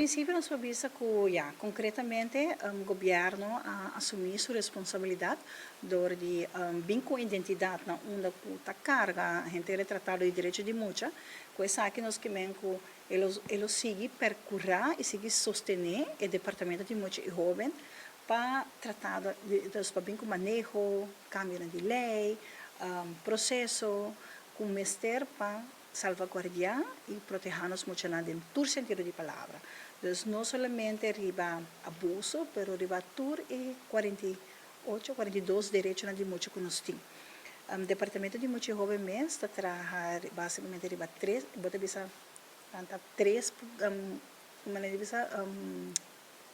Principio nos avisa que ya, concretamente o governo assumir sua responsabilidade de bem com identidade na onda puta carga, a gente é tratado de direito de muita, coisa que nós queremos que eles seguir percorrer e seguir sostener o departamento de muita e jovem para tratar para bem com manejo, cambio de lei, processo, com mestre para salvaguardar e proteger-nos muito em todo sentido de palavra. Então, não somente arriba abuso, mas arriba tur e 48, 42 direitos de muito que nós temos. O Departamento de Mulher Jovem mesmo está trabalhando basicamente arriba três, bota bisa três,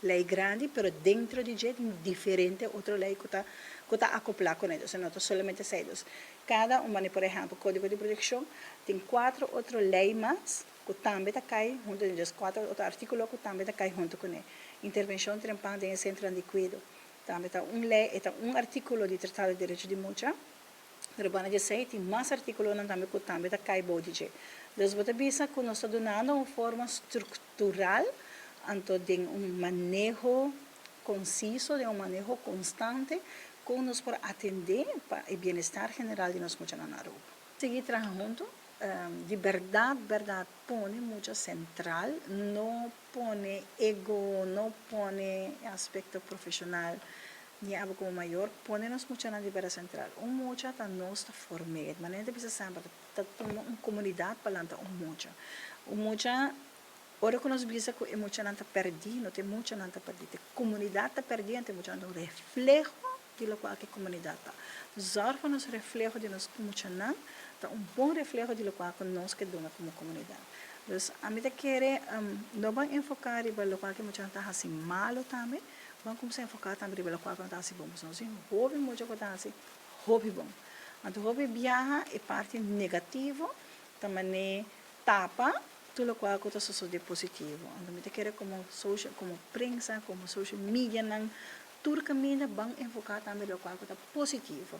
lei grande, pero dentro de jeito diferente outra lei que está acoplada com eles, não somente seis. Cada por exemplo, Código de Proteção tem 4 outras leis mais que também está cai junto com eles, 4 outros artículos que também está cai junto com eles. Intervenção trempando em centro de cuidado, também está artículo do Tratado de Direitos de Mulher, pero van a dizer tem mais artículos também que também está cai bom de jeito. Então, você pensa que nós estamos dando uma forma estrutural então de manejo conciso, de manejo constante, que nos para atender para o bem-estar general de nós muchachos na rua. Seguir trabajando, de verdade, pone mucho central, não pone ego, não pone aspecto profissional, ni algo como maior, pone-nos muito na libera central. Mucha está nossa formada, mas não precisa sempre, está uma comunidade para lançar mucha. Ora que nós vimos que é muito não está perdido, não tem muito não está perdido. A comunidade está perdida, tem muito não reflexo de lo qual a comunidade está. Zorfa nos reflexo de nós muito não, está bom reflexo de lo qual nós que dona como comunidade. Então, a mim quer não vamos enfocar em lo qual que muito não está assim malo também, vamos começar a enfocar também em lo qual não está assim bom. Nós hobby muito que está assim hobby bom. Então hobby viaja é parte negativa, também tapa tudo o qual está sucedendo positivo. Então, me quer como social, como prensa, como social media, tudo caminho vão enfocar também o qual está positivo.